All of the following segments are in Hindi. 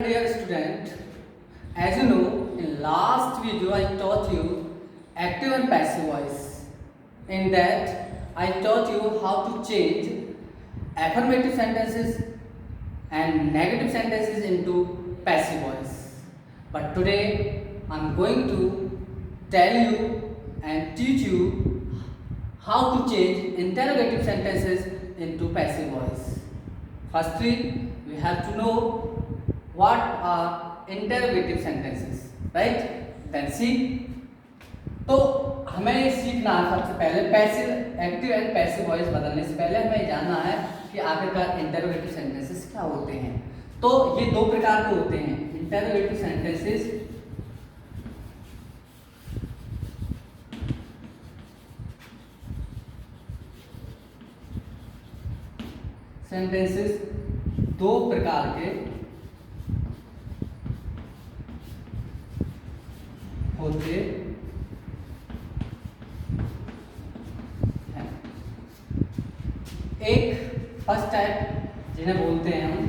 Dear student, as you know, in last video I taught you active and passive voice. In that, I taught you how to change affirmative sentences and negative sentences into passive voice. But today, I'm going to tell you and teach you how to change interrogative sentences into passive voice. Firstly, we have to know what are interrogative sentences, right? Then see, तो हमें ये सीखना है सबसे पहले passive active and passive voice बदलने से पहले हमें जानना है कि आखिरकार इंटरोगेटिव सेंटेंसेस क्या होते हैं। तो ये दो प्रकार के होते हैं इंटरोगेटिव सेंटेंसेस दो प्रकार के होते हैं। एक फर्स्ट टाइप जिन्हें बोलते हैं हम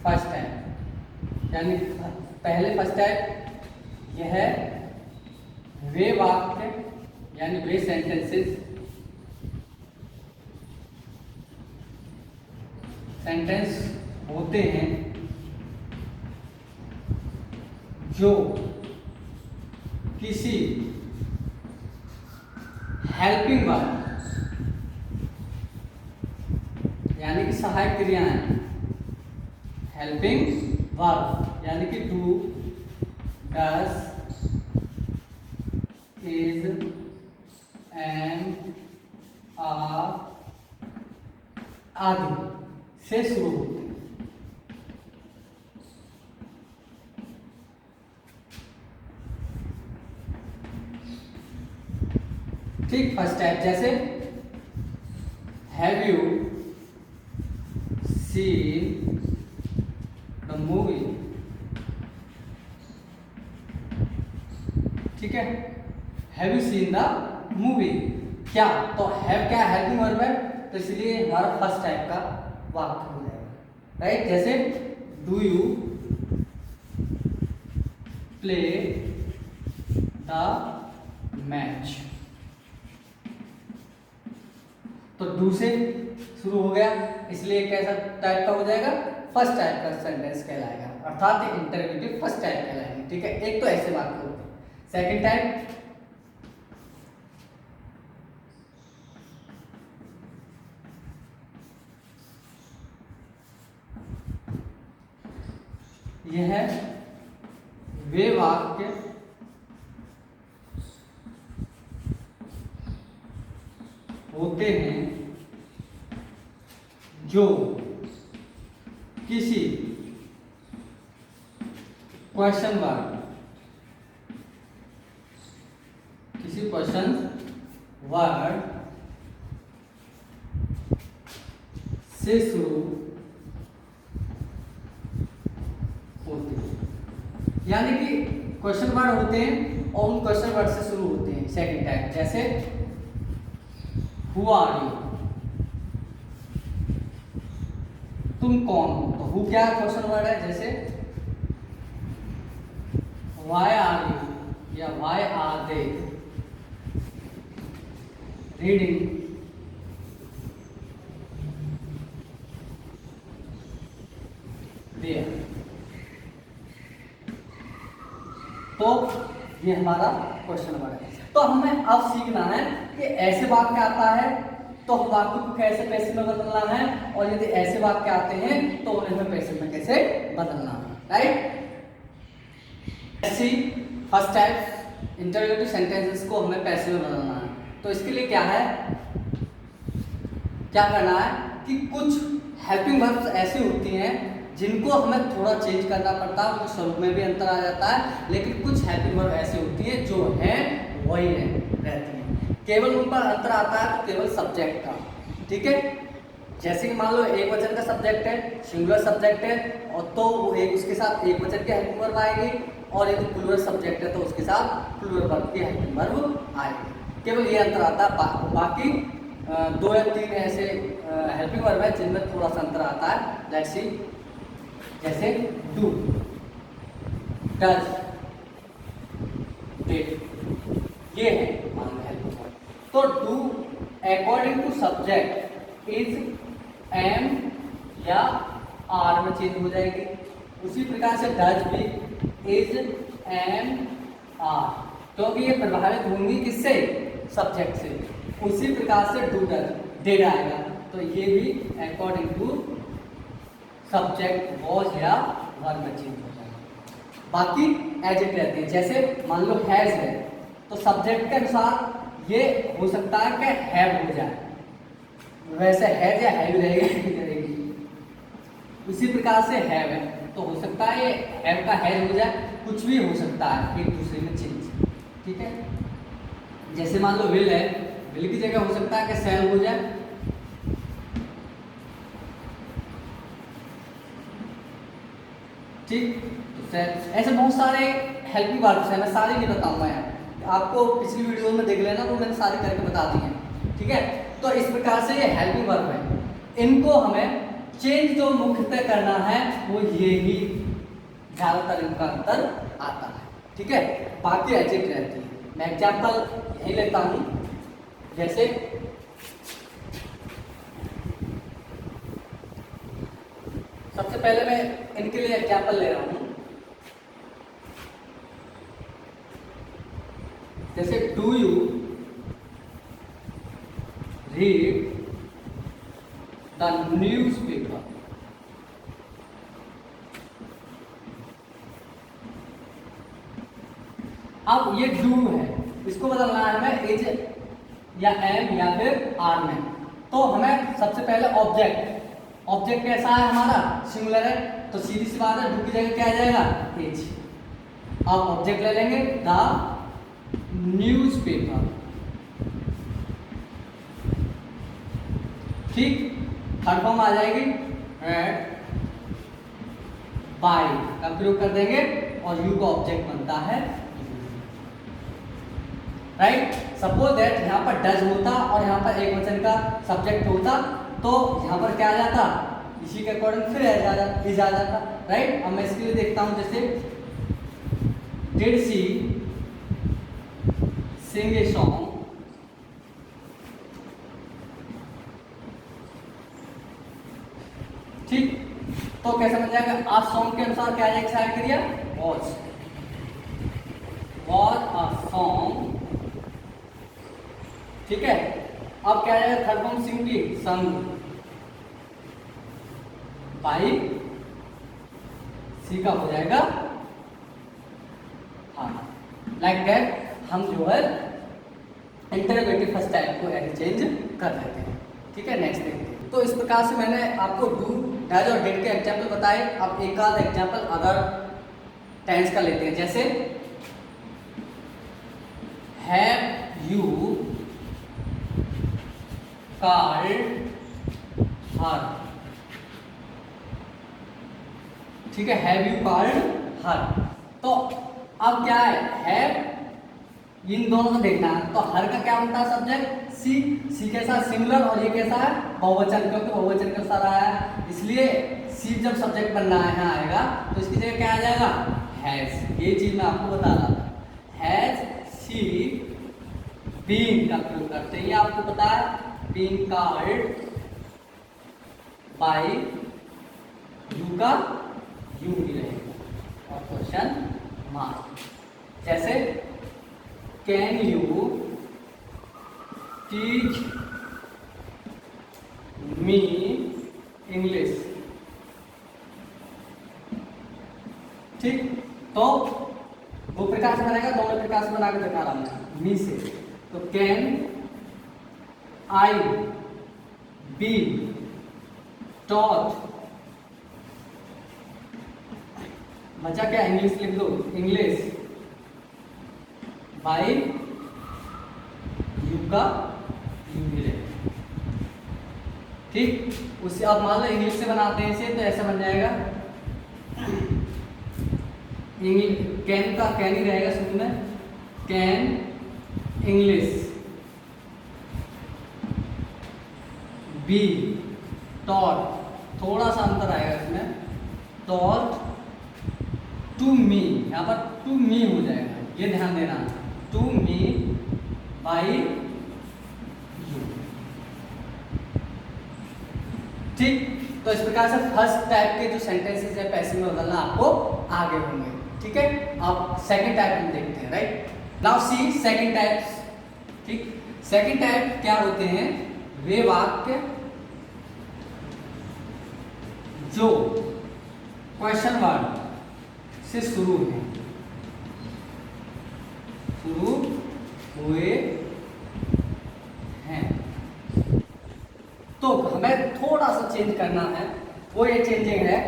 फर्स्ट टाइप, यानी पहले फर्स्ट टाइप यह है वे वाक्य यानी वे सेंटेंस होते हैं जो किसी हेल्पिंग वर्ब यानी कि सहायक क्रियाएं, हेल्पिंग वर्ब यानी कि do, does, is, am, are आदि से शुरू होते हैं। ठीक, फर्स्ट टाइप जैसे have you seen the movie, ठीक है, have you seen the movie, क्या तो हैव क्या हेल्पिंग वर्ब है, तो इसलिए हमारा फर्स्ट टाइप का वाक्य हो जाएगा, राइट। जैसे do you play the match, तो डू से शुरू हो गया इसलिए कैसा टाइप का हो जाएगा, फर्स्ट टाइप का सेंटेंस कहलाएगा, अर्थात इंटरोगेटिव फर्स्ट टाइप कहलाएंगे, ठीक है। एक तो ऐसे वाक्य होते हैं। सेकंड टाइप यह है वे वाक्य होते हैं जो किसी क्वेश्चन वर्ड से शुरू होते हैं, यानी कि क्वेश्चन वर्ड होते हैं और उन क्वेश्चन वर्ड से शुरू होते हैं। सेकंड टाइप जैसे हु आर यू, तुम कौन हो, तो हु क्या क्वेश्चन वर्ड है, जैसे व्हाई आर यू या why are they reading there, तो ये हमारा क्वेश्चन वर्ड है। तो हमें अब सीखना है कि ऐसे वाक्य आता है तो वाक्य को कैसे पैसिव में बदलना है, और यदि ऐसे वाक्य आते हैं तो उन्हें हमें पैसिव में कैसे बदलना है, राइट। ऐसी फर्स्ट टाइप इंटरोगेटिव सेंटेंसेस को हमें पैसिव में बदलना है, तो इसके लिए क्या है, क्या करना है कि कुछ हेल्पिंग वर्ब्स ऐसी होती हैं जिनको हमें थोड़ा चेंज करना पड़ता है, उनके स्वरूप में भी अंतर आ जाता है, लेकिन कुछ हेल्पिंग वर्ब ऐसी होती है जो है वही रहती है, केवल उन पर अंतर आता है तो केवल सब्जेक्ट का, ठीक है। जैसे कि मान लो एक वचन का सब्जेक्ट है, सिंगुलर सब्जेक्ट है, और तो एक उसके साथ एक वचन की हेल्पिंग वर्ब आएगी, और यदि प्लूरल सब्जेक्ट है तो उसके साथ प्लूरल वर्ब की हेल्पिंग वर्ब आएगी, केवल ये अंतर आता है। बाकी दो या तीन ऐसे हेल्पिंग वर्ब है जिनमें थोड़ा सा अंतर आता है। लेट्स सी, जैसे डू, डज, डिड, ये है मान लो हेल्पिंग वर्ब। तो do according to subject is am या आर में चेंज हो जाएगी। उसी प्रकार से डज भी इज एम आर, क्योंकि ये प्रभावित होंगी किससे, सब्जेक्ट से। उसी प्रकार से डू डज, डिड आएगा तो ये भी अकॉर्डिंग टू सब्जेक्ट वॉज या वर्ब में चेंज हो जाएगा। बाकी एज इट रहती है। जैसे मान लो हैज है तो सब्जेक्ट के अनुसार ये हो सकता है कि हैव हो जाए, वैसे हैज या हैव रहेगी। उसी प्रकार से हैव है तो हो सकता है ये हैव का हैज हो जाए, कुछ भी हो सकता है एक दूसरे में चेंज। ठीक है, जैसे मान लो विल है, विल की जगह हो सकता है कि शैल हो जाए। ठीक, तो ऐसे बहुत सारे हेल्पिंग वर्ब्स हैं, मैं सारे नहीं बताऊंगा यार, आपको पिछली वीडियो में देख लेना, वो मैंने सारे करके बता दिए हैं। ठीक है, तो इस प्रकार से ये हेल्पिंग वर्ब है। इनको हमें चेंज जो मुख्यतः करना है वो ये ही ज़्यादातर इनका अंतर आता है। ठीक है, बाकी एज इट रहती है। मैं एग्जाम्पल यही लेता हूँ, जैसे सबसे पहले मैं इनके लिए एग्जाम्पल ले रहा हूँ। जैसे do you read the newspaper. अब ये डू है, इसको बदलना है हमें इज या एम या फिर आर में। तो हमें सबसे पहले ऑब्जेक्ट कैसा है हमारा, सिंगुलर है, तो सीधी सी बात है डू की जगह क्या आ जाएगा, इज। अब ऑब्जेक्ट ले लेंगे द न्यूज़पेपर। ठीक, थर्ड फॉर्म आ जाएगी रेड बाय का प्रयोग कर देंगे और यू का ऑब्जेक्ट बनता है राइट। सपोज दैट यहाँ पर डज होता और यहाँ पर एक वचन का सब्जेक्ट होता, तो यहाँ पर क्या आ जाता, इसी के अकॉर्डिंग फिर इज आ जाता राइट। अब मैं इसके लिए देखता हूँ, जैसे did she Singh a song, ठीक, तो कैसे बन जाएगा, आज सॉन्ग के अनुसार क्या जाएगा, साइड करिए वॉज अ सॉन्ग। ठीक है, अब क्या जाएगा, थर्ड फॉर्म सिंग की, संग बाई सी का हो जाएगा हाँ। लाइक दैट हम जो है इंटरोगेटिव फर्स्ट टाइप को ऐसे चेंज कर देते हैं। ठीक है, नेक्स्ट देखते हैं। तो इस प्रकार से मैंने आपको डू, डज और डिड के एग्जाम्पल बताए। अब एक आध एग्जाम्पल अदर टेंस का लेते हैं, जैसे हैव यू कॉल्ड हर। ठीक है, हैव यू कॉल्ड हर। तो अब क्या है, हैव इन दोनों को देखना है, तो हर का क्या बनता है सब्जेक्ट, सी कैसा सिंगुलर और ये कैसा है बहुवचन, क्योंकि बहुवचन के अनुसार आया है, इसलिए सी जब सब्जेक्ट बनना है यहाँ आएगा तो इसकी जगह क्या आ जाएगा, हैज। ये चीज मैं आपको बता रहा था, हैज सी बीन का प्रयोग करते हैं, ये आपको पता है, बीन कॉल्ड बाय यू का यू ही रहेगा और क्वेश्चन मार्क। जैसे can you teach me English. ठीक, तो दो प्रकार से बनेगा, दोनों प्रकार से बना के दिखा रहा हूं मी से। तो कैन आई बी टॉट, बचा क्या, इंग्लिश लिख दो, इंग्लिश बाय यू का यू ही रहेगा। ठीक, उससे अब मान लो इंग्लिश से बनाते हैं इसे, तो ऐसा बन जाएगा, कैन का कैन ही रहेगा शुरू में, कैन इंग्लिश बी टॉट, थोड़ा सा अंतर आएगा इसमें, टॉट टू मी, यहाँ पर टू मी हो जाएगा, ये ध्यान देना, टू मी बाई यू। ठीक, तो इस प्रकार से फर्स्ट टाइप के जो सेंटेंसेस है पैसिव में बदलना आपको आगे होंगे। ठीक है, अब सेकंड टाइप में देखते हैं। Right, now see second types. ठीक, सेकंड टाइप क्या होते हैं, वे वाक्य जो क्वेश्चन वर्ड से शुरू हुए हैं। तो हमें थोड़ा सा चेंज करना है, वो ये चेंजिंग है,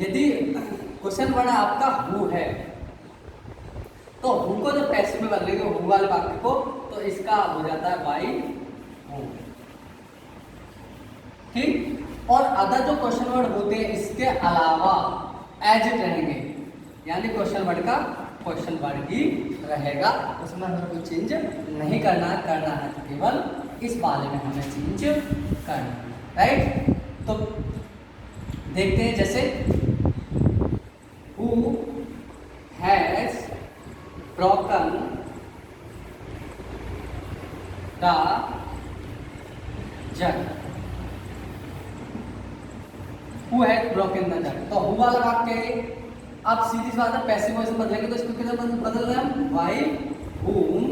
यदि क्वेश्चन वर्ड आपका हु है तो हु को जब पैसिव में बदलेंगे हु वाले वाक्य को, तो इसका हो जाता है बाई हु। ठीक, और अदर जो क्वेश्चन वर्ड होते हैं इसके अलावा एज इट रहेंगे, यानी क्वेश्चन वर्ड का क्वेश्चन वर्ड ही रहेगा, उसमें हमें कोई चेंज नहीं करना है तो केवल इस वाले में हमें चेंज करना है। राइट, तो देखते हैं, जैसे who has broken the jug, who has broken the जग, तो हु वाला वाक्य है। अब सीधी सी बात है, पैसिव वॉइस में बदलेंगे तो इसको किधर बदल रहे हैं, बाय whom।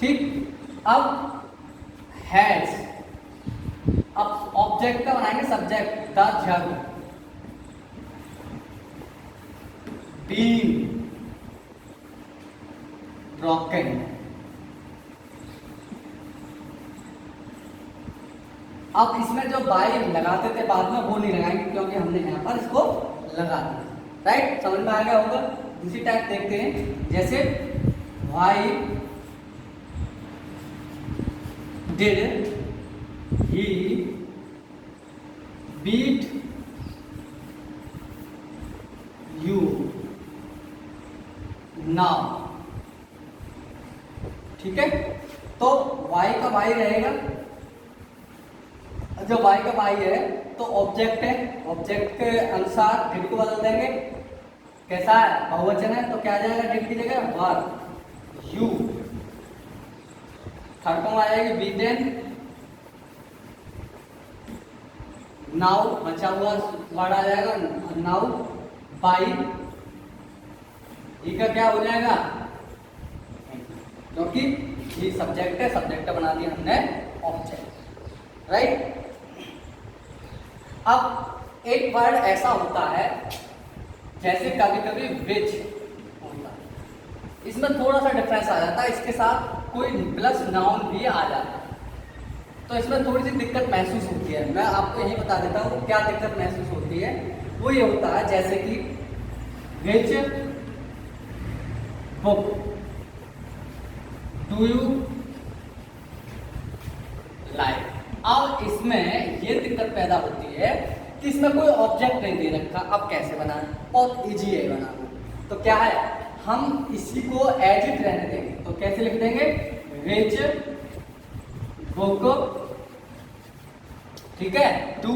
ठीक, अब हैज, अब ऑब्जेक्ट का बनाएंगे subject, the jug been broken. अब इसमें जो बाय लगाते थे बाद में वो नहीं लगाएंगे, क्योंकि हमने यहाँ पर इसको लगा दिया। राइट, समझ में आ गया होगा। दूसरी टाइप देखते हैं, जैसे why did he beat you now. ठीक है, तो वाई का वाई रहेगा, जो वाई का वाई है तो ऑब्जेक्ट है, ऑब्जेक्ट के अनुसार डिड को बदल देंगे। कैसा है, बहुवचन है तो क्या आ जाएगा डिड की जगह वर, यू। थर्ड फॉर्म आ जाएगी बीटेन, नाउ बचा हुआ वर्ड आ जाएगा नाउ बाई, ई का क्या हो जाएगा, क्योंकि ये सब्जेक्ट है, सब्जेक्ट बना दिया हमने ऑब्जेक्ट। राइट, अब एक वर्ड ऐसा होता है जैसे कभी कभी विच होता है, इसमें थोड़ा सा डिफरेंस आ जाता है, इसके साथ कोई प्लस नाउन भी आ जाता है, तो इसमें थोड़ी सी दिक्कत महसूस होती है। मैं आपको यही बता देता हूँ क्या दिक्कत महसूस होती है। वो ये होता है जैसे कि which book do you like. अब इसमें ये दिक्कत पैदा होती है कि इसमें कोई ऑब्जेक्ट नहीं दे रखा, अब कैसे बनाएं, बहुत इजी है बनाना। तो क्या है, हम इसी को एज इट रहने देंगे, तो कैसे लिख देंगे, विच बुक, ठीक है, टू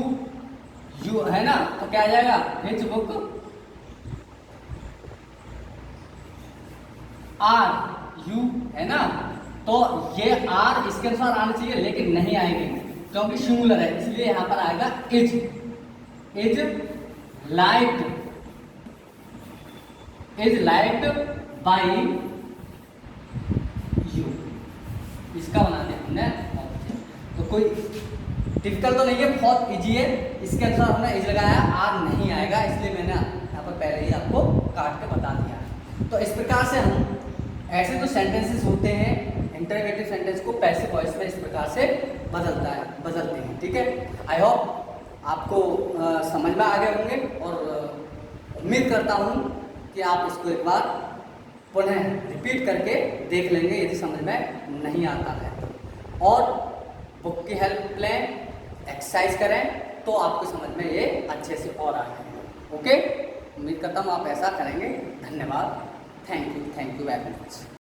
यू है ना, तो क्या आ जाएगा विच बुक आर यू, है ना। तो ये आर इसके अनुसार आना चाहिए लेकिन नहीं आएंगे क्योंकि सिंगुलर है, इसलिए यहां पर आएगा is. Is liked, is liked by you, इसका बना दिया हमने। तो कोई डिफिकल्ट तो नहीं है, बहुत इजी है। इसके अनुसार हमने इज लगाया, आर नहीं आएगा, इसलिए मैंने यहाँ पर पहले ही आपको काट के बता दिया। तो इस प्रकार से हम ऐसे जो सेंटेंसेस होते हैं इंटरोगेटिव सेंटेंस को पैसिव वॉइस में इस प्रकार से बदलते हैं। ठीक है, आई होप आपको समझ में आ गए होंगे और उम्मीद करता हूँ कि आप इसको एक बार पुनः रिपीट करके देख लेंगे यदि समझ में नहीं आता है, और बुक की हेल्प लें, एक्सरसाइज करें तो आपको समझ में ये अच्छे से और आएगा। ओके, उम्मीद करता हूँ आप ऐसा करेंगे। धन्यवाद, थैंक यू वेरी मच।